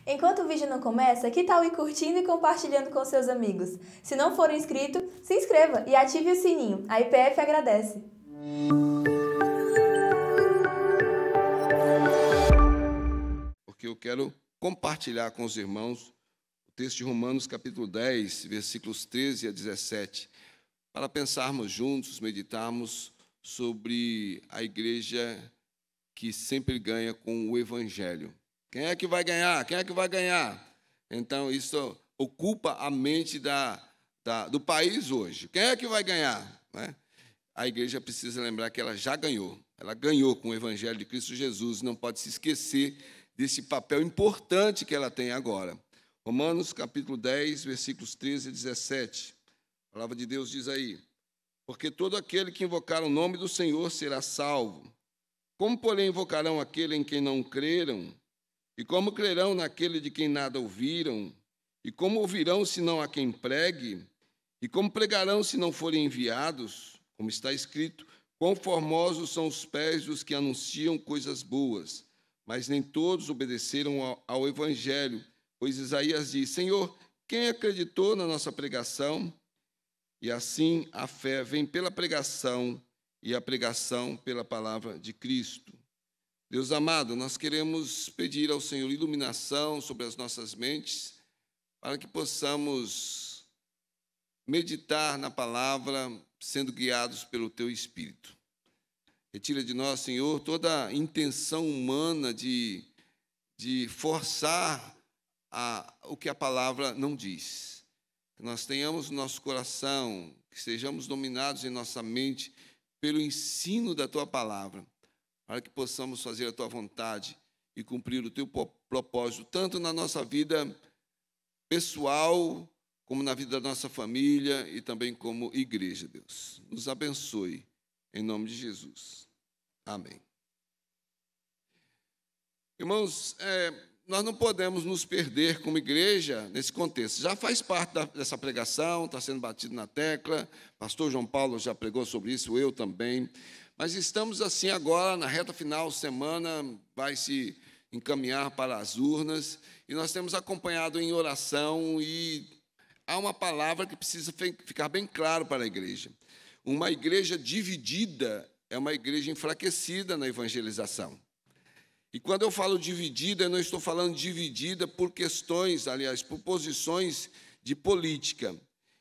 Enquanto o vídeo não começa, que tal ir curtindo e compartilhando com seus amigos? Se não for inscrito, se inscreva e ative o sininho. A IPF agradece. Porque eu quero compartilhar com os irmãos o texto de Romanos, capítulo 10, versículos 13 a 17, para pensarmos juntos, meditarmos sobre a igreja que sempre ganha com o Evangelho. Quem é que vai ganhar? Quem é que vai ganhar? Então, isso ocupa a mente do país hoje. Quem é que vai ganhar? Né? A igreja precisa lembrar que ela já ganhou. Ela ganhou com o Evangelho de Cristo Jesus, não pode se esquecer desse papel importante que ela tem agora. Romanos, capítulo 10, versículos 13 a 17. A palavra de Deus diz aí: porque todo aquele que invocar o nome do Senhor será salvo. Como, porém, invocarão aquele em quem não creram? E como crerão naquele de quem nada ouviram? E como ouvirão se não há quem pregue? E como pregarão se não forem enviados? Como está escrito: quão formosos são os pés dos que anunciam coisas boas. Mas nem todos obedeceram ao Evangelho, pois Isaías diz: Senhor, quem acreditou na nossa pregação? E assim a fé vem pela pregação, e a pregação pela palavra de Cristo. Deus amado, nós queremos pedir ao Senhor iluminação sobre as nossas mentes, para que possamos meditar na palavra, sendo guiados pelo Teu Espírito. Retira de nós, Senhor, toda a intenção humana de forçar o que a palavra não diz. Que nós tenhamos no nosso coração, que sejamos dominados em nossa mente pelo ensino da Tua palavra, para que possamos fazer a Tua vontade e cumprir o Teu propósito, tanto na nossa vida pessoal, como na vida da nossa família e também como igreja, Deus. Nos abençoe, em nome de Jesus. Amém. Irmãos, nós não podemos nos perder como igreja nesse contexto. Já faz parte dessa pregação, está sendo batido na tecla, pastor João Paulo já pregou sobre isso, eu também. Mas estamos assim agora, na reta final, semana vai se encaminhar para as urnas, e nós temos acompanhado em oração, e há uma palavra que precisa ficar bem claro para a igreja. Uma igreja dividida é uma igreja enfraquecida na evangelização. E quando eu falo dividida, eu não estou falando dividida por questões, aliás, por posições de política.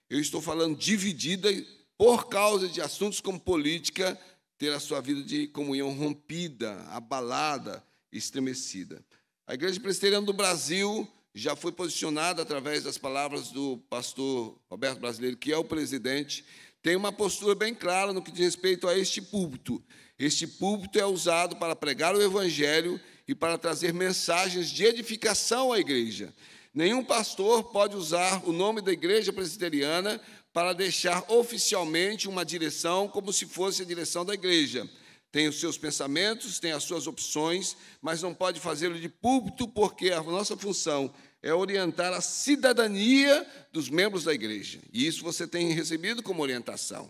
Eu estou falando dividida por causa de assuntos como política ter a sua vida de comunhão rompida, abalada, estremecida. A Igreja Presbiteriana do Brasil já foi posicionada através das palavras do pastor Roberto Brasileiro, que é o presidente, tem uma postura bem clara no que diz respeito a este púlpito. Este púlpito é usado para pregar o Evangelho e para trazer mensagens de edificação à igreja. Nenhum pastor pode usar o nome da Igreja Presbiteriana para deixar oficialmente uma direção como se fosse a direção da igreja. Tem os seus pensamentos, tem as suas opções, mas não pode fazê-lo de púlpito, porque a nossa função é orientar a cidadania dos membros da igreja. E isso você tem recebido como orientação.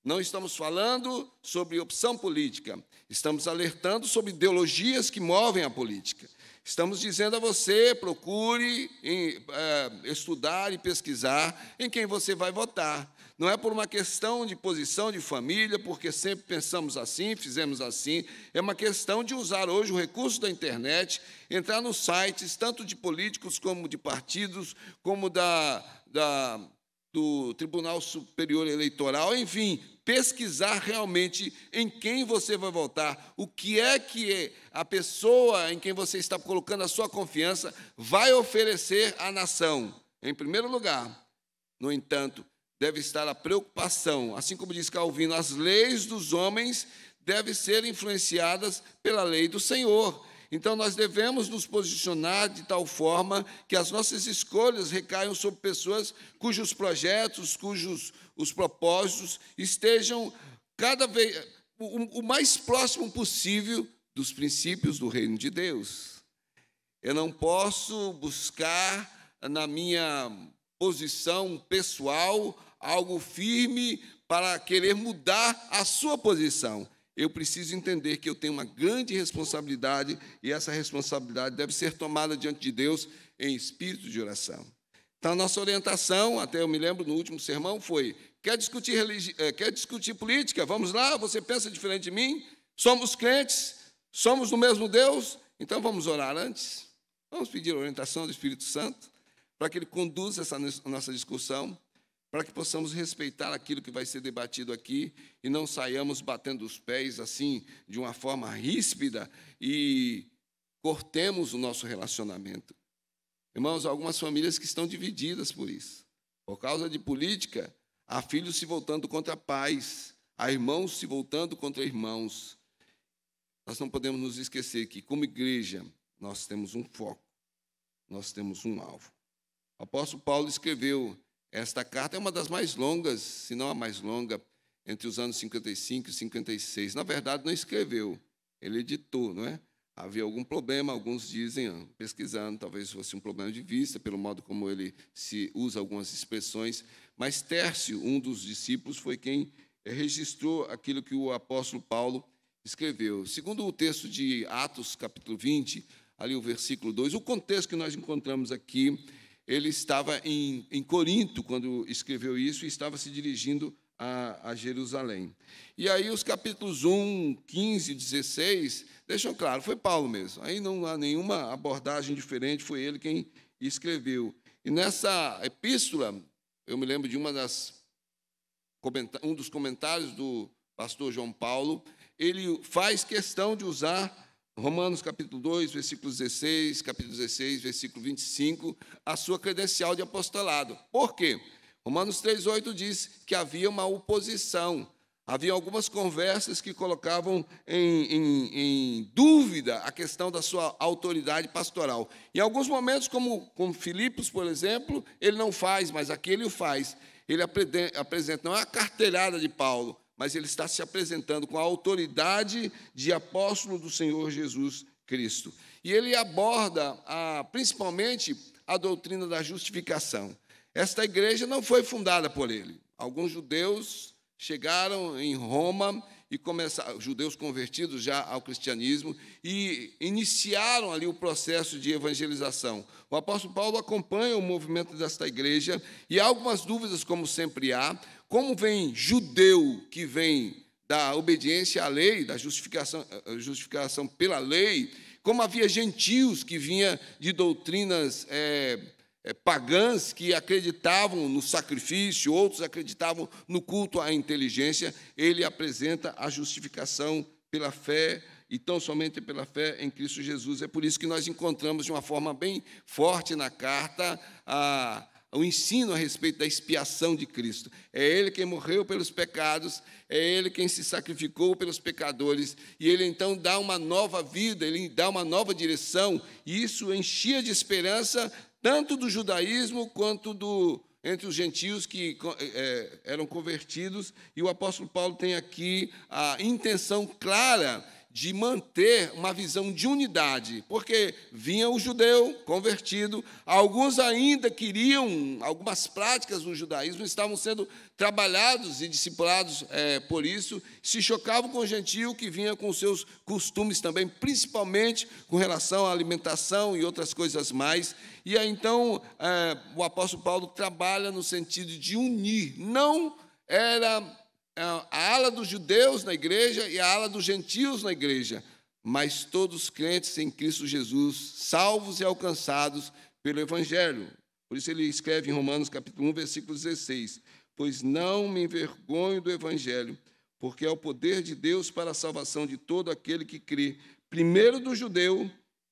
Não estamos falando sobre opção política, estamos alertando sobre ideologias que movem a política. Estamos dizendo a você, procure estudar e pesquisar em quem você vai votar. Não é por uma questão de posição de família, porque sempre pensamos assim, fizemos assim. É uma questão de usar hoje o recurso da internet, entrar nos sites, tanto de políticos como de partidos, como do Tribunal Superior Eleitoral, enfim, pesquisar realmente em quem você vai votar, o que a pessoa em quem você está colocando a sua confiança vai oferecer à nação. Em primeiro lugar, no entanto, deve estar a preocupação, assim como diz Calvino, as leis dos homens devem ser influenciadas pela lei do Senhor. Então, nós devemos nos posicionar de tal forma que as nossas escolhas recaiam sobre pessoas cujos projetos, cujos os propósitos estejam cada vez o mais próximo possível dos princípios do reino de Deus. Eu não posso buscar na minha posição pessoal algo firme para querer mudar a sua posição. eu preciso entender que eu tenho uma grande responsabilidade e essa responsabilidade deve ser tomada diante de Deus em espírito de oração. Então, a nossa orientação, até eu me lembro no último sermão, foi: quer discutir política? Vamos lá, você pensa diferente de mim? Somos crentes? Somos do mesmo Deus? Então, vamos orar antes? Vamos pedir a orientação do Espírito Santo para que Ele conduza essa nossa discussão, para que possamos respeitar aquilo que vai ser debatido aqui e não saiamos batendo os pés assim, de uma forma ríspida e cortemos o nosso relacionamento. Irmãos, há algumas famílias que estão divididas por isso. Por causa de política, há filhos se voltando contra pais, há irmãos se voltando contra irmãos. Nós não podemos nos esquecer que, como igreja, nós temos um foco, nós temos um alvo. O apóstolo Paulo escreveu esta carta, é uma das mais longas, se não a mais longa, entre os anos 55 e 56. Na verdade, não escreveu, ele editou, não é? Havia algum problema, alguns dizem, pesquisando, talvez fosse um problema de vista, pelo modo como ele se usa algumas expressões, mas Tércio, um dos discípulos, foi quem registrou aquilo que o apóstolo Paulo escreveu. Segundo o texto de Atos, capítulo 20, ali o versículo 2, o contexto que nós encontramos aqui, ele estava em Corinto, quando escreveu isso, e estava se dirigindo a Jerusalém. E aí os capítulos 1, 15 e 16 deixam claro, foi Paulo mesmo. Aí não há nenhuma abordagem diferente, foi ele quem escreveu. E nessa epístola, eu me lembro de um dos comentários do pastor João Paulo, ele faz questão de usar Romanos capítulo 2, versículo 16, capítulo 16, versículo 25, a sua credencial de apostolado. Por quê? Romanos 3,8 diz que havia uma oposição, havia algumas conversas que colocavam em dúvida a questão da sua autoridade pastoral. Em alguns momentos, como Filipos, por exemplo, ele não faz, mas aqui ele o faz. Ele apresenta, não é a carteirada de Paulo, mas ele está se apresentando com a autoridade de apóstolo do Senhor Jesus Cristo. E ele aborda, principalmente, a doutrina da justificação. Esta igreja não foi fundada por ele. Alguns judeus chegaram em Roma e começaram, judeus convertidos já ao cristianismo, e iniciaram ali o processo de evangelização. O apóstolo Paulo acompanha o movimento desta igreja e há algumas dúvidas, como sempre há. Como vem judeu que vem da obediência à lei, da justificação pela lei, como havia gentios que vinham de doutrinas pagãs que acreditavam no sacrifício, outros acreditavam no culto à inteligência, ele apresenta a justificação pela fé e tão somente pela fé em Cristo Jesus. É por isso que nós encontramos de uma forma bem forte na carta o ensino a respeito da expiação de Cristo. É Ele quem morreu pelos pecados, é Ele quem se sacrificou pelos pecadores, e Ele então dá uma nova vida, Ele dá uma nova direção, e isso enchia de esperança tanto do judaísmo quanto entre os gentios que eram convertidos, e o apóstolo Paulo tem aqui a intenção clara de manter uma visão de unidade, porque vinha o judeu convertido, alguns ainda queriam, algumas práticas do judaísmo estavam sendo trabalhados e discipulados por isso, se chocavam com o gentio que vinha com seus costumes também, principalmente com relação à alimentação e outras coisas mais, e aí então o apóstolo Paulo trabalha no sentido de unir, não era a ala dos judeus na igreja e a ala dos gentios na igreja, mas todos crentes em Cristo Jesus, salvos e alcançados pelo Evangelho. Por isso ele escreve em Romanos capítulo 1, versículo 16, pois não me envergonho do Evangelho, porque é o poder de Deus para a salvação de todo aquele que crê, primeiro do judeu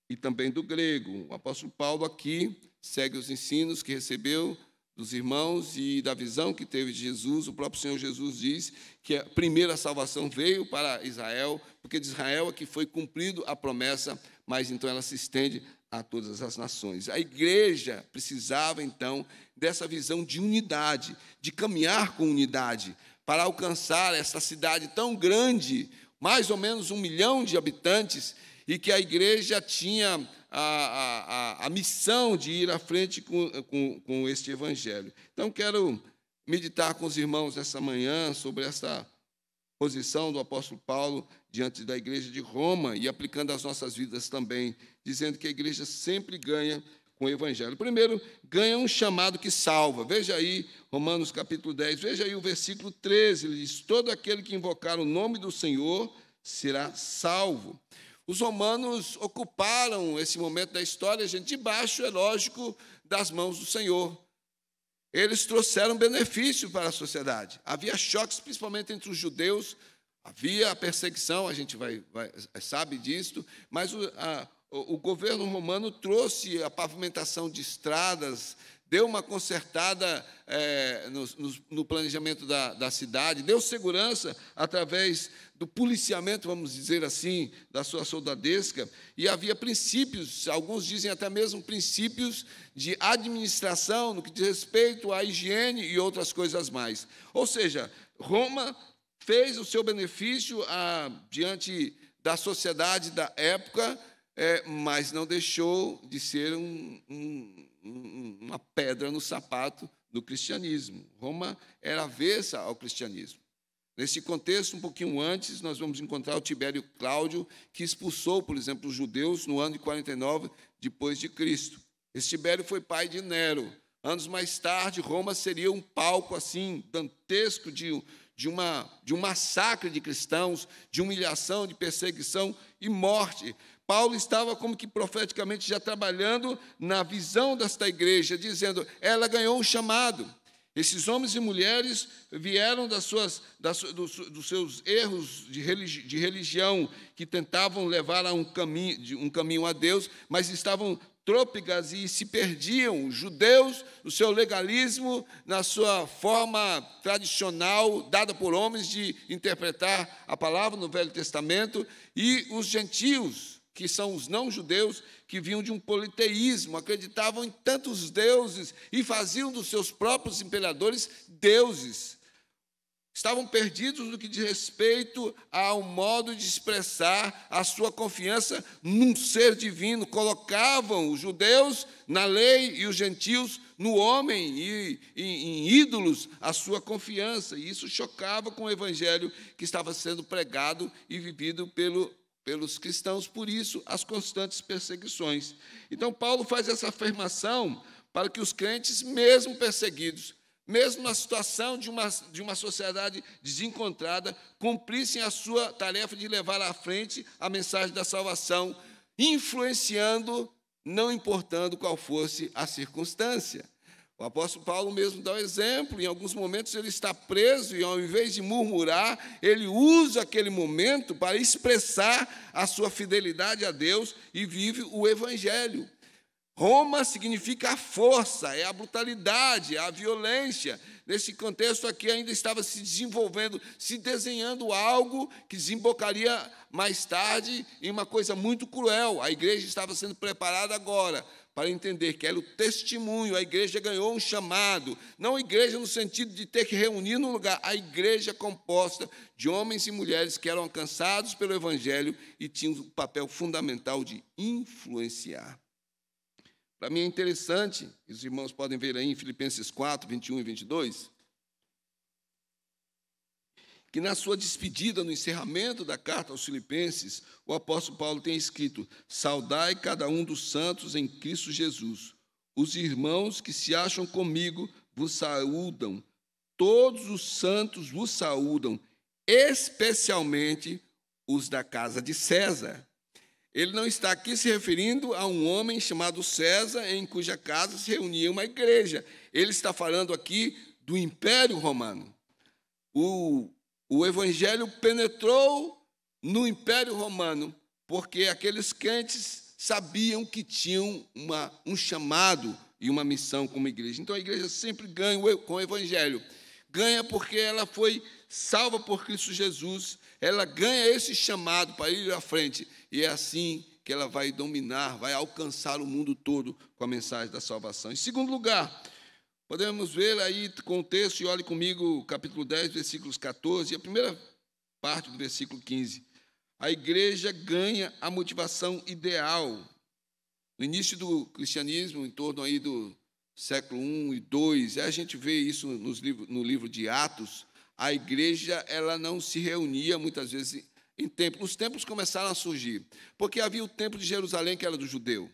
e também do grego. O apóstolo Paulo aqui segue os ensinos que recebeu dos irmãos e da visão que teve de Jesus. O próprio Senhor Jesus diz que a primeira salvação veio para Israel, porque de Israel é que foi cumprido a promessa, mas então ela se estende a todas as nações. A igreja precisava, então, dessa visão de unidade, de caminhar com unidade, para alcançar essa cidade tão grande, mais ou menos 1 milhão de habitantes, e que a igreja tinha a missão de ir à frente com este evangelho. Então, quero meditar com os irmãos nessa manhã sobre essa posição do apóstolo Paulo diante da igreja de Roma e aplicando às nossas vidas também, dizendo que a igreja sempre ganha com o evangelho. Primeiro, ganha um chamado que salva. Veja aí, Romanos capítulo 10, veja aí o versículo 13, ele diz: todo aquele que invocar o nome do Senhor será salvo. Os romanos ocuparam esse momento da história, gente, debaixo, é lógico, das mãos do Senhor. Eles trouxeram benefício para a sociedade. Havia choques, principalmente entre os judeus, havia a perseguição, a gente sabe disso, mas o governo romano trouxe a pavimentação de estradas, deu uma consertada no planejamento da cidade, deu segurança através do policiamento, vamos dizer assim, da sua soldadesca, e havia princípios, alguns dizem até mesmo princípios de administração, no que diz respeito à higiene e outras coisas mais. Ou seja, Roma fez o seu benefício diante da sociedade da época, mas não deixou de ser uma pedra no sapato do cristianismo. Roma era avessa ao cristianismo. Nesse contexto, um pouquinho antes, nós vamos encontrar o Tibério Cláudio, que expulsou, por exemplo, os judeus no ano de 49 depois de Cristo. Esse Tibério foi pai de Nero. Anos mais tarde, Roma seria um palco assim dantesco de um massacre de cristãos, de humilhação, de perseguição e morte. Paulo estava como que profeticamente já trabalhando na visão desta igreja, dizendo, ela ganhou um chamado. Esses homens e mulheres vieram dos seus erros de religião, que tentavam levar a um caminho a Deus, mas estavam trôpegas e se perdiam. Os judeus, o seu legalismo, na sua forma tradicional, dada por homens de interpretar a palavra no Velho Testamento, e os gentios, que são os não-judeus, que vinham de um politeísmo, acreditavam em tantos deuses e faziam dos seus próprios imperadores deuses. Estavam perdidos no que diz respeito ao modo de expressar a sua confiança num ser divino. Colocavam os judeus na lei e os gentios no homem e em ídolos a sua confiança. E isso chocava com o evangelho que estava sendo pregado e vivido pelos cristãos, por isso as constantes perseguições. Então, Paulo faz essa afirmação para que os crentes, mesmo perseguidos, mesmo na situação de uma sociedade desencontrada, cumprissem a sua tarefa de levar à frente a mensagem da salvação, influenciando, não importando qual fosse a circunstância. O apóstolo Paulo mesmo dá o exemplo, em alguns momentos ele está preso e, ao invés de murmurar, ele usa aquele momento para expressar a sua fidelidade a Deus e vive o evangelho. Roma significa a força, é a brutalidade, é a violência. Nesse contexto aqui ainda estava se desenvolvendo, se desenhando algo que desembocaria mais tarde em uma coisa muito cruel. A igreja estava sendo preparada agora para entender que era o testemunho. A igreja ganhou um chamado, não a igreja no sentido de ter que reunir num lugar, a igreja composta de homens e mulheres que eram alcançados pelo evangelho e tinham o papel fundamental de influenciar. Para mim é interessante, os irmãos podem ver aí em Filipenses 4, 21 e 22, que na sua despedida, no encerramento da carta aos Filipenses, o apóstolo Paulo tem escrito: saudai cada um dos santos em Cristo Jesus. Os irmãos que se acham comigo vos saúdam. Todos os santos vos saúdam, especialmente os da casa de César. Ele não está aqui se referindo a um homem chamado César, em cuja casa se reunia uma igreja. Ele está falando aqui do Império Romano. O evangelho penetrou no Império Romano, porque aqueles crentes sabiam que tinham um chamado e uma missão como igreja. Então, a igreja sempre ganha com o evangelho. Ganha porque ela foi salva por Cristo Jesus. Ela ganha esse chamado para ir à frente. E é assim que ela vai dominar, vai alcançar o mundo todo com a mensagem da salvação. Em segundo lugar, podemos ver aí com o texto, e olhe comigo, capítulo 10, versículos 14, e a primeira parte do versículo 15. A igreja ganha a motivação ideal. No início do cristianismo, em torno aí do século I e II, a gente vê isso no livro de Atos, a igreja ela não se reunia muitas vezes em templos. Os templos começaram a surgir, porque havia o templo de Jerusalém, que era do judeu.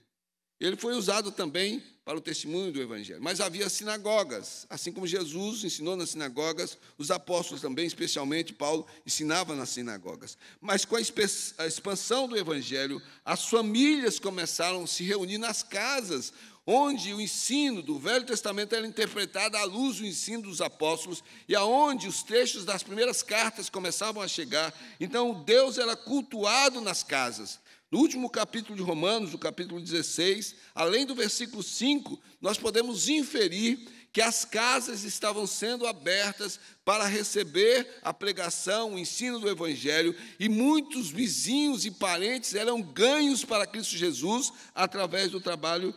Ele foi usado também para o testemunho do evangelho. Mas havia sinagogas, assim como Jesus ensinou nas sinagogas, os apóstolos também, especialmente Paulo, ensinava nas sinagogas. Mas com a expansão do evangelho, as famílias começaram a se reunir nas casas, onde o ensino do Velho Testamento era interpretado à luz do ensino dos apóstolos e aonde os trechos das primeiras cartas começavam a chegar. Então, Deus era cultuado nas casas. No último capítulo de Romanos, o capítulo 16, além do versículo 5, nós podemos inferir que as casas estavam sendo abertas para receber a pregação, o ensino do Evangelho, e muitos vizinhos e parentes eram ganhos para Cristo Jesus através do trabalho,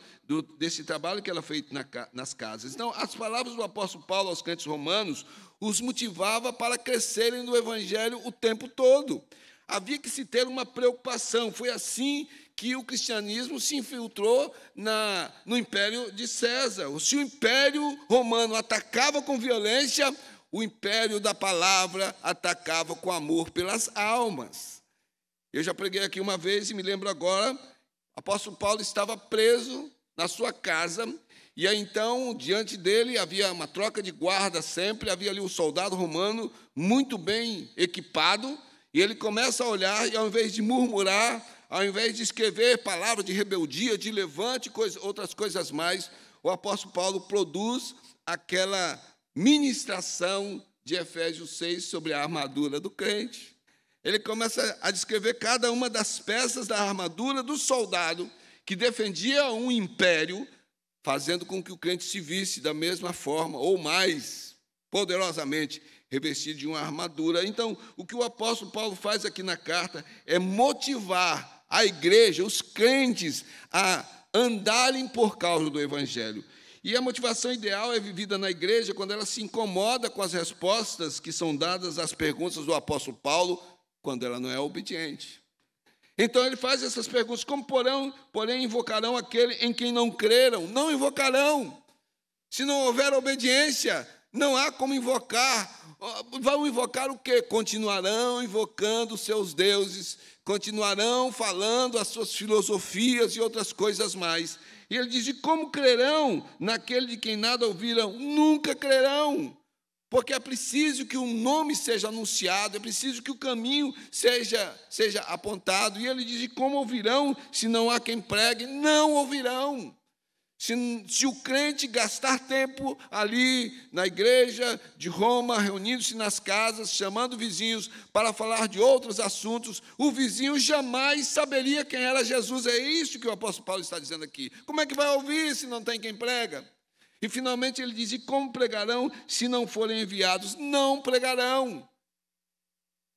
desse trabalho que era feito nas casas. Então, as palavras do apóstolo Paulo aos crentes romanos os motivava para crescerem no Evangelho o tempo todo. Havia que se ter uma preocupação. Foi assim que o cristianismo se infiltrou no império de César. Se o império romano atacava com violência, o império da palavra atacava com amor pelas almas. Eu já preguei aqui uma vez e me lembro agora, o apóstolo Paulo estava preso na sua casa, e aí então, diante dele, havia uma troca de guarda sempre, havia ali um soldado romano muito bem equipado, e ele começa a olhar, e ao invés de murmurar, ao invés de escrever palavras de rebeldia, de levante, outras coisas mais, o apóstolo Paulo produz aquela ministração de Efésios 6 sobre a armadura do crente. Ele começa a descrever cada uma das peças da armadura do soldado que defendia um império, fazendo com que o crente se visse da mesma forma, ou mais poderosamente, revestido de uma armadura. Então, o que o apóstolo Paulo faz aqui na carta é motivar a igreja, os crentes, a andarem por causa do evangelho. E a motivação ideal é vivida na igreja quando ela se incomoda com as respostas que são dadas às perguntas do apóstolo Paulo, quando ela não é obediente. Então, ele faz essas perguntas: como porém invocarão aquele em quem não creram? Não invocarão. Se não houver obediência, não há como invocar. Vão invocar o quê? Continuarão invocando os seus deuses, continuarão falando as suas filosofias e outras coisas mais. E ele diz: e como crerão naquele de quem nada ouviram? Nunca crerão, porque é preciso que o nome seja anunciado, é preciso que o caminho seja apontado. E ele diz: e como ouvirão se não há quem pregue? Não ouvirão. Se o crente gastar tempo ali na igreja de Roma, reunindo-se nas casas, chamando vizinhos para falar de outros assuntos, o vizinho jamais saberia quem era Jesus. É isso que o apóstolo Paulo está dizendo aqui. Como é que vai ouvir se não tem quem prega? E finalmente ele diz: e como pregarão se não forem enviados? Não pregarão.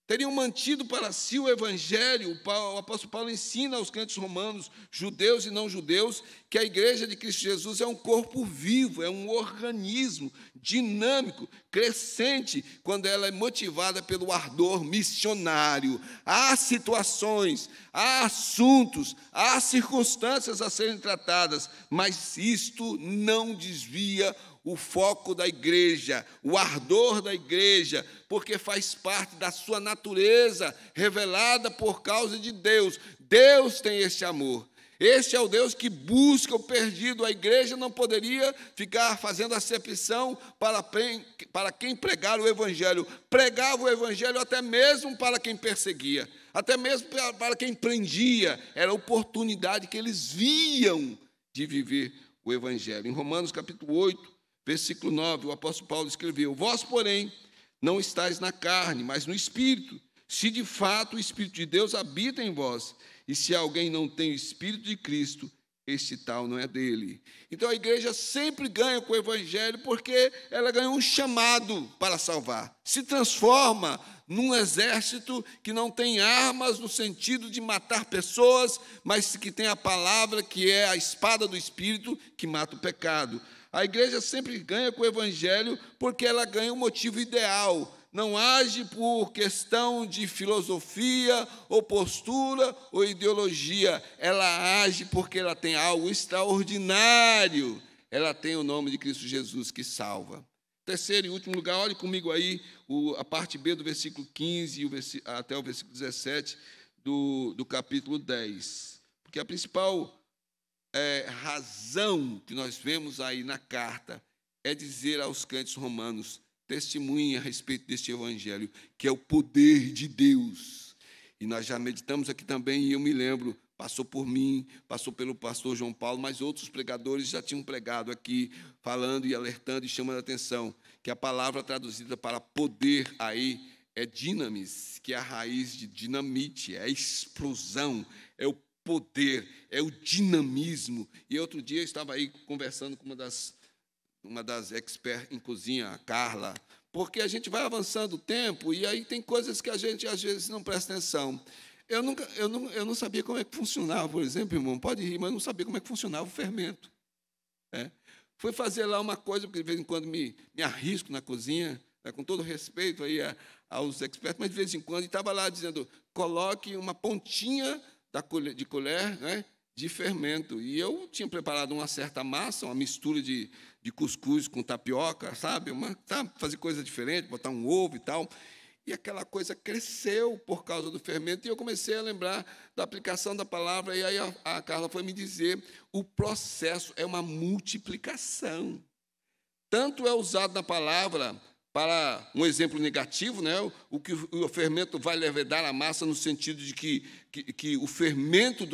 Teriam mantido para si o evangelho. O apóstolo Paulo ensina aos crentes romanos, judeus e não judeus, que a igreja de Cristo Jesus é um corpo vivo, é um organismo dinâmico, crescente, quando ela é motivada pelo ardor missionário. Há situações, há assuntos, há circunstâncias a serem tratadas, mas isto não desvia o foco da igreja, o ardor da igreja, porque faz parte da sua natureza revelada por causa de Deus. Deus tem esse amor. Este é o Deus que busca o perdido. A igreja não poderia ficar fazendo acepção para quem pregar o evangelho. Pregava o evangelho até mesmo para quem perseguia, até mesmo para quem prendia. Era a oportunidade que eles viam de viver o evangelho. Em Romanos capítulo 8, versículo 9, o apóstolo Paulo escreveu: vós, porém, não estáis na carne, mas no Espírito, se de fato o Espírito de Deus habita em vós. E se alguém não tem o Espírito de Cristo, este tal não é dele. Então a igreja sempre ganha com o evangelho, porque ela ganha um chamado para salvar. Se transforma num exército que não tem armas no sentido de matar pessoas, mas que tem a palavra, que é a espada do Espírito, que mata o pecado. A igreja sempre ganha com o evangelho porque ela ganha um motivo ideal. Não age por questão de filosofia, ou postura, ou ideologia. Ela age porque ela tem algo extraordinário. Ela tem o nome de Cristo Jesus que salva. terceiro e último lugar, olhe comigo aí a parte B do versículo 15 até o versículo 17 do capítulo 10. Porque a principal razão que nós vemos aí na carta é dizer aos crentes romanos: testemunhem a respeito deste evangelho, que é o poder de Deus. E nós já meditamos aqui também, e eu me lembro, passou por mim, passou pelo pastor João Paulo, mas outros pregadores já tinham pregado aqui, falando e alertando e chamando a atenção, que a palavra traduzida para poder aí é dinamis, que é a raiz de dinamite, é a explosão, é o poder, é o dinamismo. E outro dia eu estava aí conversando com uma das experts em cozinha, a Carla, porque a gente vai avançando o tempo e aí tem coisas que a gente às vezes não presta atenção. Eu não sabia como é que funcionava, por exemplo, irmão, pode rir, mas eu não sabia como é que funcionava o fermento. Fui fazer lá uma coisa, porque de vez em quando me arrisco na cozinha, com todo respeito aí aos expertos, mas de vez em quando, e estava lá dizendo: coloque uma pontinha de colher, né, de fermento. E eu tinha preparado uma certa massa, uma mistura de cuscuz com tapioca, sabe? Fazer coisa diferente, botar um ovo e tal. E aquela coisa cresceu por causa do fermento, e eu comecei a lembrar da aplicação da palavra, e aí a Carla foi me dizer: o processo é uma multiplicação. Tanto é usado na palavra para um exemplo negativo, né? O fermento vai levedar a massa, no sentido de que o fermento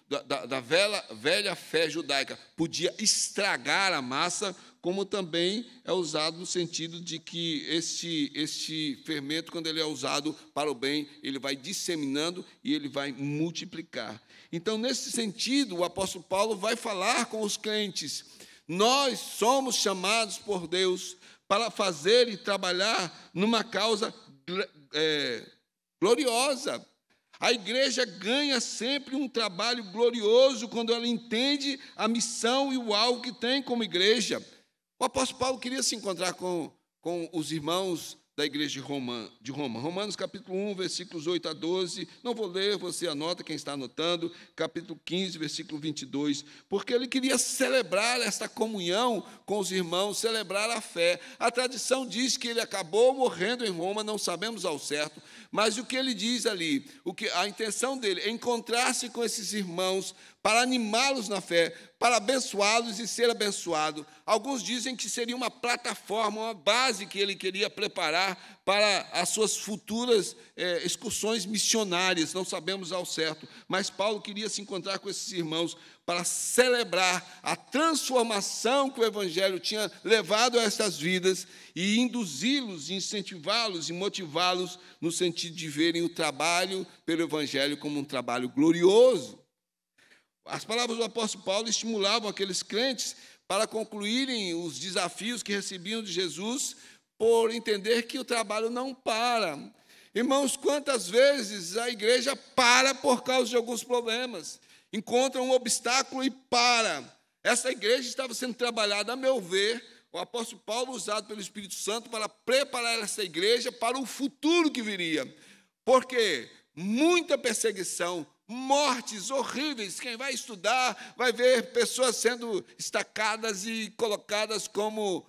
da velha fé judaica podia estragar a massa, como também é usado no sentido de que este fermento, quando ele é usado para o bem, ele vai disseminando e ele vai multiplicar. Então, nesse sentido, o apóstolo Paulo vai falar com os crentes: nós somos chamados por Deus para fazer e trabalhar numa causa gloriosa. A igreja ganha sempre um trabalho glorioso quando ela entende a missão e o alvo que tem como igreja. O apóstolo Paulo queria se encontrar com os irmãos da igreja de Roma. Romanos capítulo 1, versículos 8 a 12. Não vou ler, você anota, quem está anotando. Capítulo 15, versículo 22. Porque ele queria celebrar esta comunhão com os irmãos, celebrar a fé. A tradição diz que ele acabou morrendo em Roma, não sabemos ao certo. Mas o que ele diz ali, a intenção dele é encontrar-se com esses irmãos para animá-los na fé, para abençoá-los e ser abençoado. Alguns dizem que seria uma plataforma, uma base que ele queria preparar para as suas futuras excursões missionárias, não sabemos ao certo. Mas Paulo queria se encontrar com esses irmãos para celebrar a transformação que o Evangelho tinha levado a essas vidas e induzi-los, incentivá-los e motivá-los no sentido de verem o trabalho pelo Evangelho como um trabalho glorioso. As palavras do apóstolo Paulo estimulavam aqueles crentes para concluírem os desafios que recebiam de Jesus, por entender que o trabalho não para. Irmãos, quantas vezes a igreja para por causa de alguns problemas, encontra um obstáculo e para. Essa igreja estava sendo trabalhada, a meu ver, o apóstolo Paulo, usado pelo Espírito Santo, para preparar essa igreja para o futuro que viria. Porque muita perseguição, mortes horríveis. Quem vai estudar vai ver pessoas sendo estacadas e colocadas como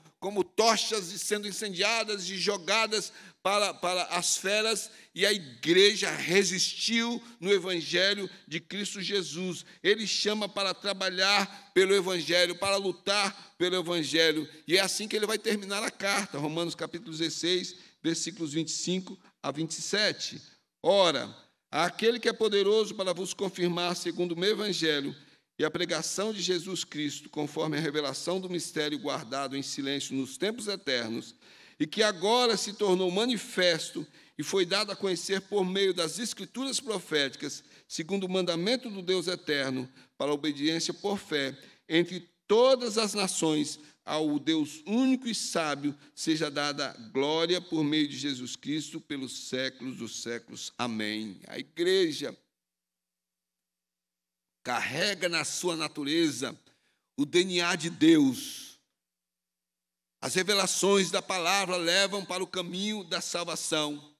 tochas e sendo incendiadas e jogadas para as feras, e a igreja resistiu no Evangelho de Cristo Jesus. Ele chama para trabalhar pelo Evangelho, para lutar pelo Evangelho, e é assim que ele vai terminar a carta, Romanos capítulo 16, versículos 25 a 27. Ora, aquele que é poderoso para vos confirmar segundo o meu Evangelho e a pregação de Jesus Cristo, conforme a revelação do mistério guardado em silêncio nos tempos eternos, e que agora se tornou manifesto e foi dado a conhecer por meio das Escrituras proféticas, segundo o mandamento do Deus eterno, para a obediência por fé, entre todas as nações, ao Deus único e sábio, seja dada glória por meio de Jesus Cristo, pelos séculos dos séculos. Amém. A igreja carrega na sua natureza o DNA de Deus. As revelações da palavra levam para o caminho da salvação.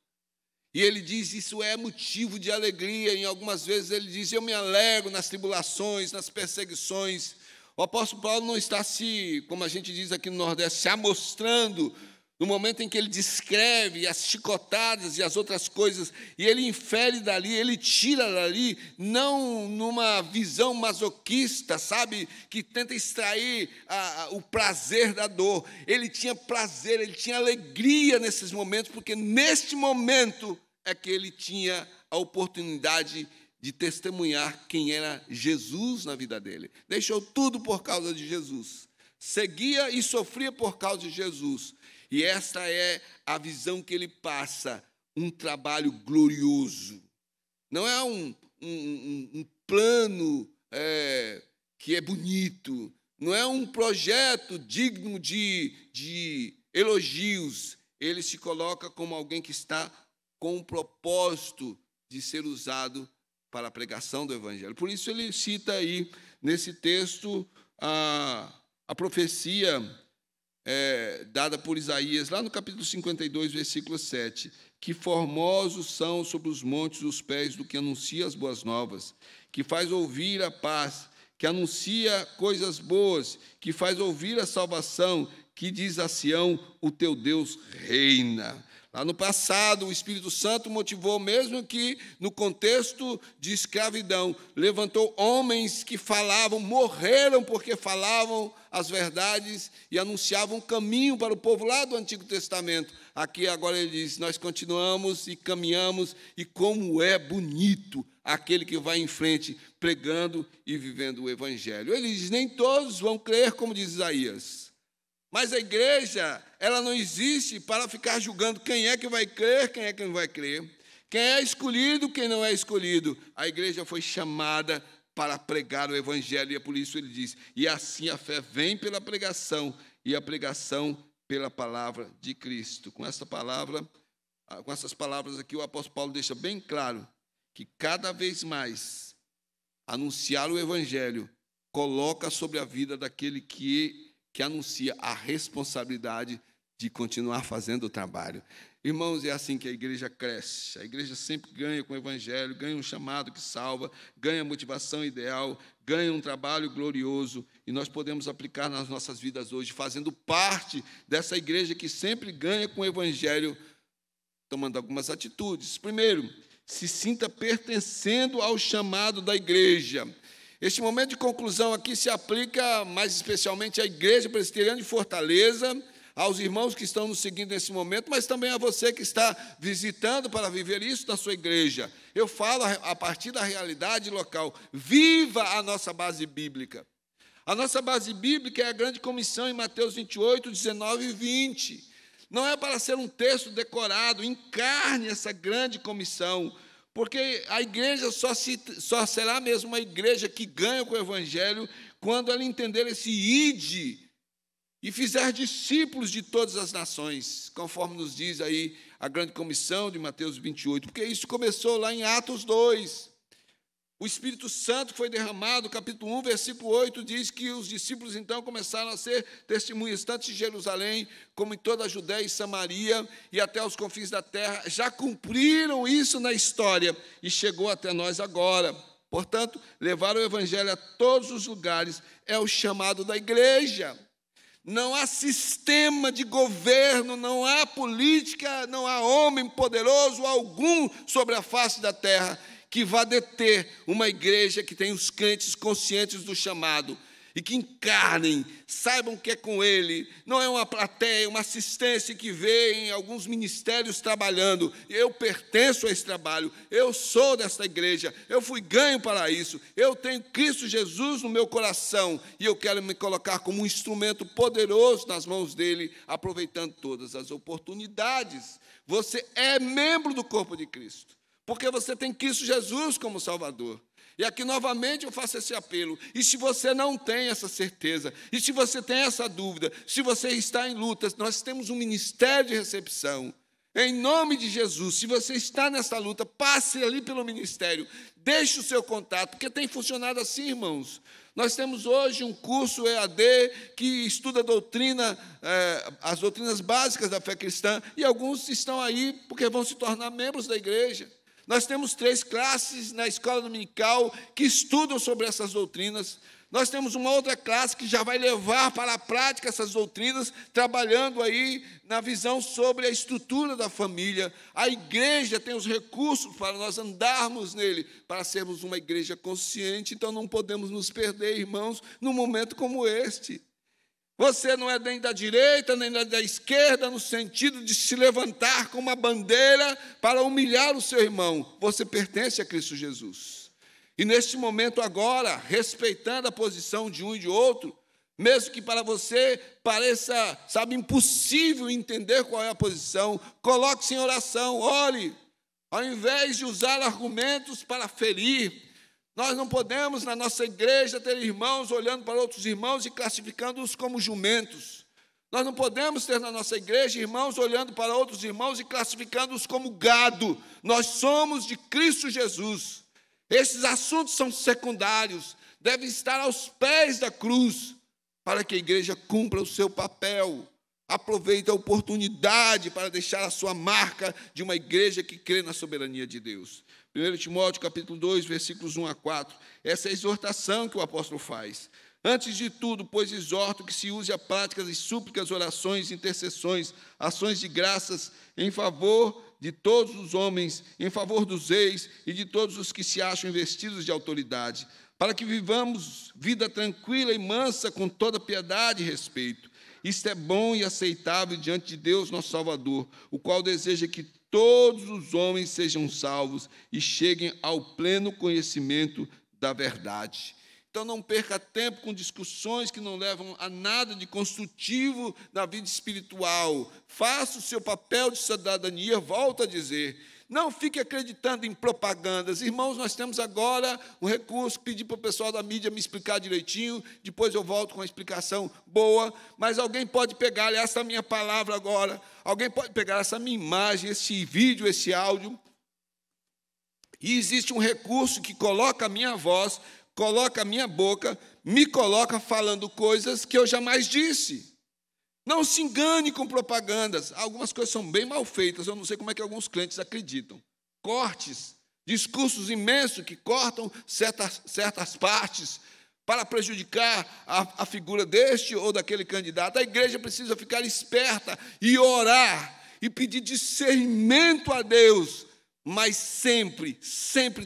E ele diz, isso é motivo de alegria. Em algumas vezes ele diz, eu me alegro nas tribulações, nas perseguições. O apóstolo Paulo não está como a gente diz aqui no Nordeste, se amostrando no momento em que ele descreve as chicotadas e as outras coisas, e ele infere dali, ele tira dali, não numa visão masoquista, sabe, que tenta extrair o prazer da dor. Ele tinha prazer, ele tinha alegria nesses momentos, porque neste momento é que ele tinha a oportunidade de testemunhar quem era Jesus na vida dele. Deixou tudo por causa de Jesus. Seguia e sofria por causa de Jesus. E esta é a visão que ele passa, um trabalho glorioso. Não é um plano que é bonito, não é um projeto digno de elogios. Ele se coloca como alguém que está com o propósito de ser usado para a pregação do Evangelho. Por isso ele cita aí, nesse texto, a profecia dada por Isaías, lá no capítulo 52, versículo 7, que formosos são sobre os montes os pés do que anuncia as boas novas, que faz ouvir a paz, que anuncia coisas boas, que faz ouvir a salvação, que diz a Sião, o teu Deus reina. Lá no passado, o Espírito Santo motivou, mesmo que no contexto de escravidão, levantou homens que falavam, morreram porque falavam as verdades e anunciavam um caminho para o povo lá do Antigo Testamento. Aqui agora ele diz, nós continuamos e caminhamos, e como é bonito aquele que vai em frente pregando e vivendo o Evangelho. Ele diz, nem todos vão crer, como diz Isaías. Mas a igreja, ela não existe para ficar julgando quem é que vai crer, quem é que não vai crer. Quem é escolhido, quem não é escolhido. A igreja foi chamada para pregar o Evangelho, e é por isso ele diz, e assim a fé vem pela pregação, e a pregação pela palavra de Cristo. Com essas palavras aqui, o apóstolo Paulo deixa bem claro que cada vez mais anunciar o Evangelho coloca sobre a vida daquele que anuncia a responsabilidade de continuar fazendo o trabalho. Irmãos, é assim que a igreja cresce. A igreja sempre ganha com o Evangelho, ganha um chamado que salva, ganha motivação ideal, ganha um trabalho glorioso, e nós podemos aplicar nas nossas vidas hoje, fazendo parte dessa igreja que sempre ganha com o Evangelho, tomando algumas atitudes. Primeiro, se sinta pertencendo ao chamado da igreja. Este momento de conclusão aqui se aplica mais especialmente à Igreja Presbiteriana de Fortaleza, aos irmãos que estão nos seguindo nesse momento, mas também a você que está visitando para viver isso na sua igreja. Eu falo a partir da realidade local. Viva a nossa base bíblica. A nossa base bíblica é a grande comissão em Mateus 28, 19 e 20. Não é para ser um texto decorado, encarne essa grande comissão, porque a igreja só será mesmo uma igreja que ganha com o Evangelho quando ela entender esse ide e fizer discípulos de todas as nações, conforme nos diz aí a grande comissão de Mateus 28, porque isso começou lá em Atos 2. O Espírito Santo foi derramado, capítulo 1, versículo 8, diz que os discípulos então começaram a ser testemunhas, tanto em Jerusalém, como em toda a Judéia e Samaria, e até os confins da terra. Já cumpriram isso na história, e chegou até nós agora. Portanto, levar o Evangelho a todos os lugares é o chamado da igreja. Não há sistema de governo, não há política, não há homem poderoso algum sobre a face da terra que vá deter uma igreja que tem os crentes conscientes do chamado e que encarnem, saibam que é com ele. Não é uma plateia, uma assistência que vê em alguns ministérios trabalhando. Eu pertenço a esse trabalho, eu sou desta igreja, eu fui ganho para isso, eu tenho Cristo Jesus no meu coração e eu quero me colocar como um instrumento poderoso nas mãos dele, aproveitando todas as oportunidades. Você é membro do corpo de Cristo, porque você tem Cristo Jesus como Salvador. E aqui, novamente, eu faço esse apelo. E se você não tem essa certeza, e se você tem essa dúvida, se você está em lutas, nós temos um ministério de recepção. Em nome de Jesus, se você está nessa luta, passe ali pelo ministério, deixe o seu contato, porque tem funcionado assim, irmãos. Nós temos hoje um curso EAD que estuda doutrina, as doutrinas básicas da fé cristã, e alguns estão aí porque vão se tornar membros da igreja. Nós temos 3 classes na escola dominical que estudam sobre essas doutrinas. Nós temos uma outra classe que já vai levar para a prática essas doutrinas, trabalhando aí na visão sobre a estrutura da família. A igreja tem os recursos para nós andarmos nele, para sermos uma igreja consciente, então não podemos nos perder, irmãos, num momento como este. Você não é nem da direita, nem da esquerda, no sentido de se levantar com uma bandeira para humilhar o seu irmão. Você pertence a Cristo Jesus. E neste momento agora, respeitando a posição de um e de outro, mesmo que para você pareça, impossível entender qual é a posição, coloque-se em oração, ore, ao invés de usar argumentos para ferir. Nós não podemos, na nossa igreja, ter irmãos olhando para outros irmãos e classificando-os como jumentos. Nós não podemos ter na nossa igreja irmãos olhando para outros irmãos e classificando-os como gado. Nós somos de Cristo Jesus. Esses assuntos são secundários, devem estar aos pés da cruz, para que a igreja cumpra o seu papel. Aproveite a oportunidade para deixar a sua marca de uma igreja que crê na soberania de Deus. 1 Timóteo, capítulo 2, versículos 1 a 4. Essa é a exortação que o apóstolo faz. Antes de tudo, pois exorto que se use a prática de súplicas, orações, intercessões, ações de graças em favor de todos os homens, em favor dos reis e de todos os que se acham investidos de autoridade, para que vivamos vida tranquila e mansa com toda piedade e respeito. Isto é bom e aceitável diante de Deus, nosso Salvador, o qual deseja que todos os homens sejam salvos e cheguem ao pleno conhecimento da verdade. Então, não perca tempo com discussões que não levam a nada de construtivo na vida espiritual. Faça o seu papel de cidadania, volto a dizer. Não fique acreditando em propagandas. Irmãos, nós temos agora um recurso, pedir para o pessoal da mídia me explicar direitinho, depois eu volto com uma explicação boa, mas alguém pode pegar essa minha palavra agora, alguém pode pegar essa minha imagem, esse vídeo, esse áudio, e existe um recurso que coloca a minha voz, coloca a minha boca, me coloca falando coisas que eu jamais disse. Não se engane com propagandas. Algumas coisas são bem mal feitas, eu não sei como é que alguns crentes acreditam. Cortes, discursos imensos que cortam certas partes para prejudicar a figura deste ou daquele candidato. A igreja precisa ficar esperta e orar e pedir discernimento a Deus, mas sempre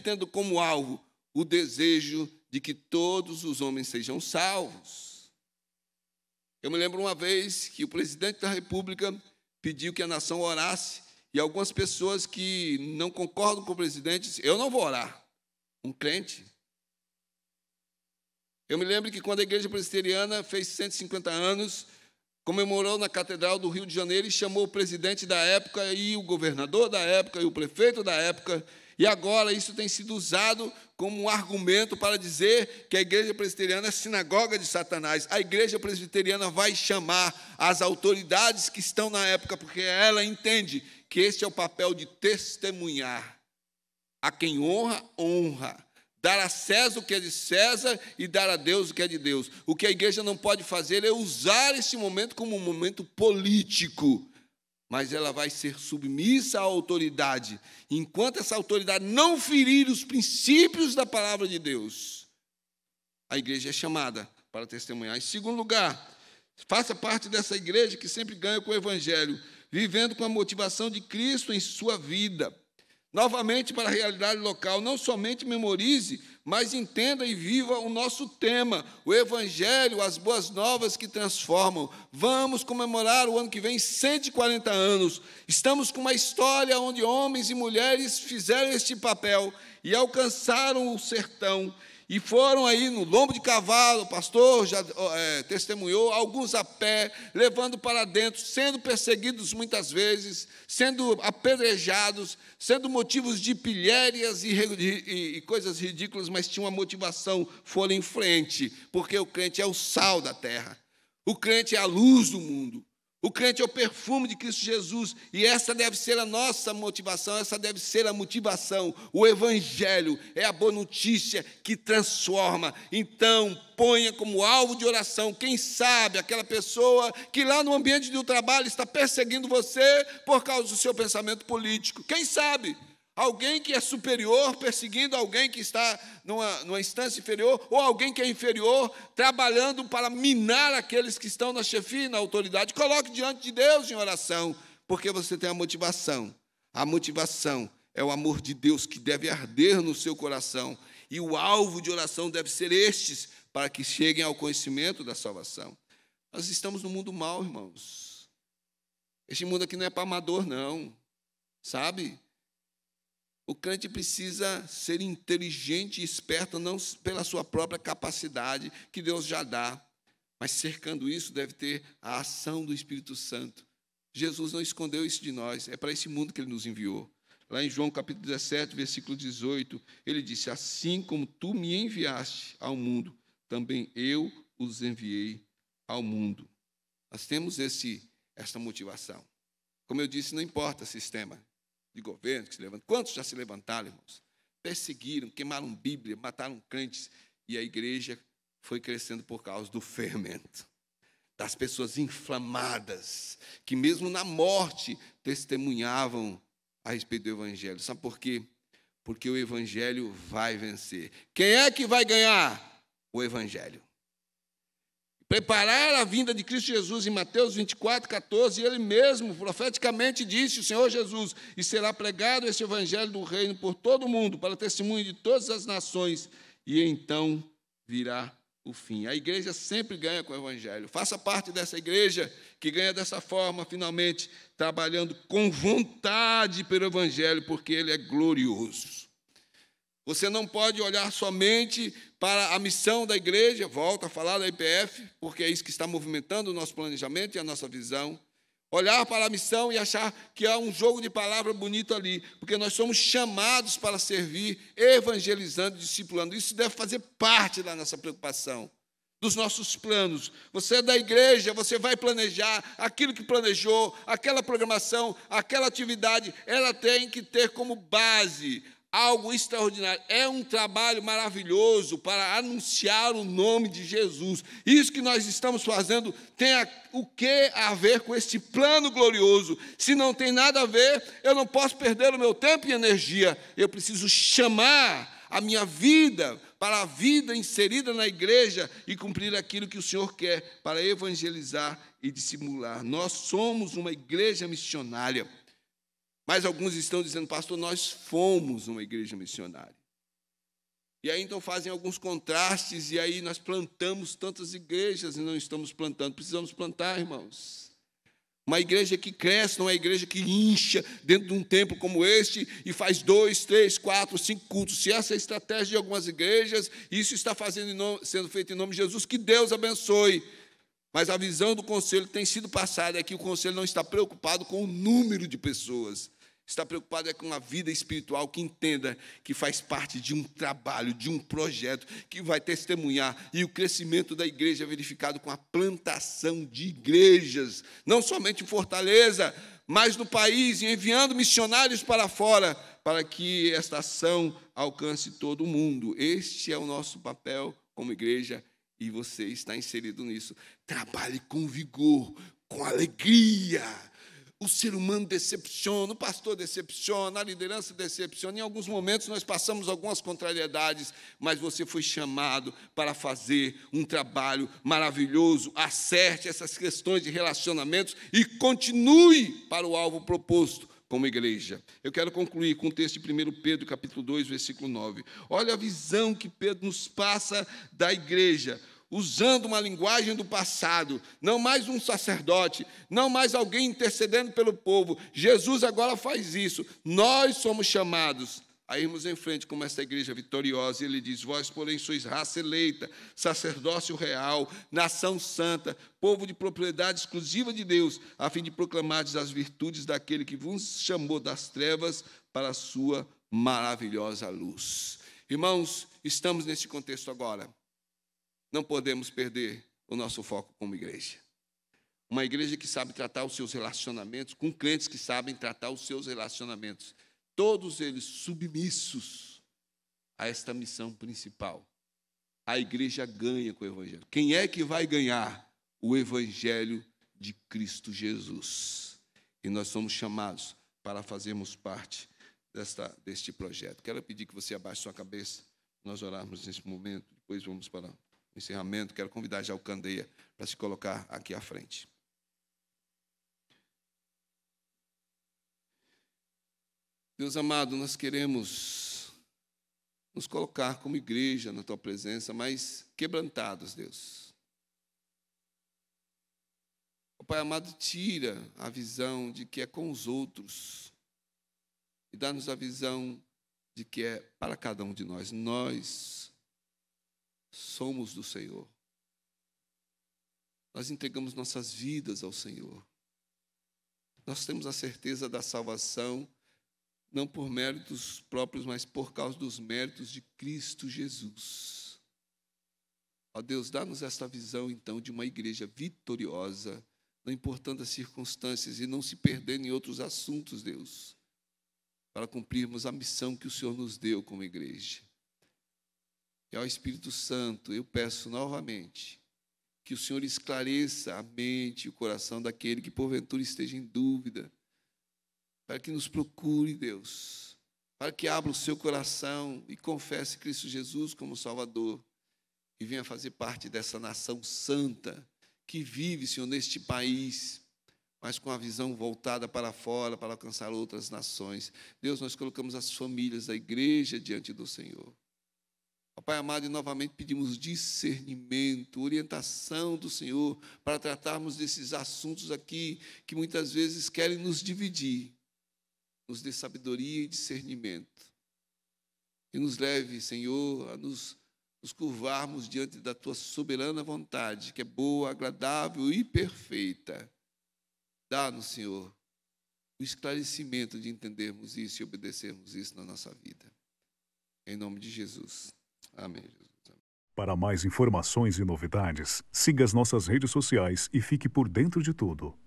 tendo como alvo o desejo de que todos os homens sejam salvos. Eu me lembro uma vez que o presidente da República pediu que a nação orasse, e algumas pessoas que não concordam com o presidente disseram, eu não vou orar. Um crente. Eu me lembro que quando a igreja presbiteriana fez 150 anos, comemorou na Catedral do Rio de Janeiro e chamou o presidente da época e o governador da época e o prefeito da época. E agora isso tem sido usado como um argumento para dizer que a igreja presbiteriana é sinagoga de Satanás. A igreja presbiteriana vai chamar as autoridades que estão na época, porque ela entende que este é o papel de testemunhar. A quem honra, honra. Dar a César o que é de César e dar a Deus o que é de Deus. O que a igreja não pode fazer é usar esse momento como um momento político, mas ela vai ser submissa à autoridade. Enquanto essa autoridade não ferir os princípios da palavra de Deus, a igreja é chamada para testemunhar. Em segundo lugar, faça parte dessa igreja que sempre ganha com o evangelho, vivendo com a motivação de Cristo em sua vida. Novamente, para a realidade local, não somente memorize, mas entenda e viva o nosso tema, o Evangelho, as boas novas que transformam. Vamos comemorar o ano que vem 140 anos. Estamos com uma história onde homens e mulheres fizeram este papel e alcançaram o sertão. E foram aí no lombo de cavalo, o pastor já testemunhou, alguns a pé, levando para dentro, sendo perseguidos muitas vezes, sendo apedrejados, sendo motivos de pilhérias e coisas ridículas, mas tinha uma motivação, foram em frente, porque o crente é o sal da terra, o crente é a luz do mundo. O crente é o perfume de Cristo Jesus, e essa deve ser a nossa motivação, essa deve ser a motivação. O Evangelho é a boa notícia que transforma. Então, ponha como alvo de oração, quem sabe, aquela pessoa que lá no ambiente do trabalho está perseguindo você por causa do seu pensamento político. Quem sabe? Alguém que é superior perseguindo alguém que está numa instância inferior, ou alguém que é inferior trabalhando para minar aqueles que estão na chefia e na autoridade. Coloque diante de Deus em oração, porque você tem a motivação. A motivação é o amor de Deus que deve arder no seu coração, e o alvo de oração deve ser estes, para que cheguem ao conhecimento da salvação. Nós estamos no mundo mau, irmãos. Este mundo aqui não é para amador, não, sabe? O crente precisa ser inteligente e esperto, não pela sua própria capacidade, que Deus já dá, mas cercando isso deve ter a ação do Espírito Santo. Jesus não escondeu isso de nós, é para esse mundo que Ele nos enviou. Lá em João capítulo 17, versículo 18, Ele disse: assim como tu me enviaste ao mundo, também eu os enviei ao mundo. Nós temos esta motivação. Como eu disse, não importa o sistema de governo que se levanta. Quantos já se levantaram, irmãos? Perseguiram, queimaram Bíblia, mataram crentes, e a igreja foi crescendo por causa do fermento, das pessoas inflamadas, que mesmo na morte testemunhavam a respeito do Evangelho. Sabe por quê? Porque o Evangelho vai vencer. Quem é que vai ganhar? O Evangelho. Preparar a vinda de Cristo Jesus em Mateus 24, 14, ele mesmo profeticamente disse, o Senhor Jesus, e será pregado esse evangelho do reino por todo o mundo, para testemunho de todas as nações, e então virá o fim. A igreja sempre ganha com o evangelho. Faça parte dessa igreja que ganha dessa forma, finalmente, trabalhando com vontade pelo evangelho, porque ele é glorioso. Você não pode olhar somente para a missão da igreja, volto a falar da IPF, porque é isso que está movimentando o nosso planejamento e a nossa visão. Olhar para a missão e achar que há um jogo de palavra bonito ali, porque nós somos chamados para servir, evangelizando, discipulando. Isso deve fazer parte da nossa preocupação, dos nossos planos. Você é da igreja, você vai planejar aquilo que planejou, aquela programação, aquela atividade, ela tem que ter como base algo extraordinário. É um trabalho maravilhoso para anunciar o nome de Jesus. Isso que nós estamos fazendo tem o que a ver com este plano glorioso. Se não tem nada a ver, eu não posso perder o meu tempo e energia. Eu preciso chamar a minha vida para a vida inserida na igreja e cumprir aquilo que o Senhor quer para evangelizar e dissimular. Nós somos uma igreja missionária. Mas alguns estão dizendo, pastor, nós fomos uma igreja missionária. E aí então fazem alguns contrastes, e aí nós plantamos tantas igrejas e não estamos plantando. Precisamos plantar, irmãos. Uma igreja que cresce, não é uma igreja que incha dentro de um templo como este e faz 2, 3, 4, 5 cultos. Se essa é a estratégia de algumas igrejas, isso está sendo feito em nome de Jesus, que Deus abençoe. Mas a visão do conselho tem sido passada é que o conselho não está preocupado com o número de pessoas. Está preocupado com a vida espiritual, que entenda que faz parte de um trabalho, de um projeto, que vai testemunhar. E o crescimento da igreja é verificado com a plantação de igrejas, não somente em Fortaleza, mas no país, e enviando missionários para fora, para que esta ação alcance todo o mundo. Este é o nosso papel como igreja, e você está inserido nisso. Trabalhe com vigor, com alegria. O ser humano decepciona, o pastor decepciona, a liderança decepciona. Em alguns momentos nós passamos algumas contrariedades, mas você foi chamado para fazer um trabalho maravilhoso. Acerte essas questões de relacionamentos e continue para o alvo proposto como igreja. Eu quero concluir com o texto de 1 Pedro, capítulo 2, versículo 9. Olha a visão que Pedro nos passa da igreja, usando uma linguagem do passado, não mais um sacerdote, não mais alguém intercedendo pelo povo. Jesus agora faz isso. Nós somos chamados a irmos em frente como esta igreja vitoriosa. Ele diz, vós, porém, sois raça eleita, sacerdócio real, nação santa, povo de propriedade exclusiva de Deus, a fim de proclamardes as virtudes daquele que vos chamou das trevas para a sua maravilhosa luz. Irmãos, estamos nesse contexto agora. Não podemos perder o nosso foco como igreja. Uma igreja que sabe tratar os seus relacionamentos, com crentes que sabem tratar os seus relacionamentos, todos eles submissos a esta missão principal. A igreja ganha com o evangelho. Quem é que vai ganhar? O evangelho de Cristo Jesus. E nós somos chamados para fazermos parte deste projeto. Quero pedir que você abaixe sua cabeça, nós orarmos nesse momento, depois vamos para o encerramento. Quero convidar já o Candeia para se colocar aqui à frente. Deus amado, nós queremos nos colocar como igreja na Tua presença, mas quebrantados, Deus. O Pai amado, tira a visão de que é com os outros e dá-nos a visão de que é para cada um de nós. Nós somos do Senhor. Nós entregamos nossas vidas ao Senhor. Nós temos a certeza da salvação, não por méritos próprios, mas por causa dos méritos de Cristo Jesus. Ó Deus, dá-nos esta visão, então, de uma igreja vitoriosa, não importando as circunstâncias, e não se perdendo em outros assuntos, Deus, para cumprirmos a missão que o Senhor nos deu como igreja. E ao Espírito Santo, eu peço novamente que o Senhor esclareça a mente e o coração daquele que porventura esteja em dúvida, para que nos procure, Deus, para que abra o seu coração e confesse Cristo Jesus como Salvador e venha fazer parte dessa nação santa que vive, Senhor, neste país, mas com a visão voltada para fora, para alcançar outras nações. Deus, nós colocamos as famílias da igreja diante do Senhor. Ó Pai amado, e novamente pedimos discernimento, orientação do Senhor para tratarmos desses assuntos aqui que muitas vezes querem nos dividir. Nos dê sabedoria e discernimento. E nos leve, Senhor, a nos curvarmos diante da Tua soberana vontade, que é boa, agradável e perfeita. Dá-nos, Senhor, o esclarecimento de entendermos isso e obedecermos isso na nossa vida. Em nome de Jesus. Amém, Jesus. Para mais informações e novidades, siga as nossas redes sociais e fique por dentro de tudo.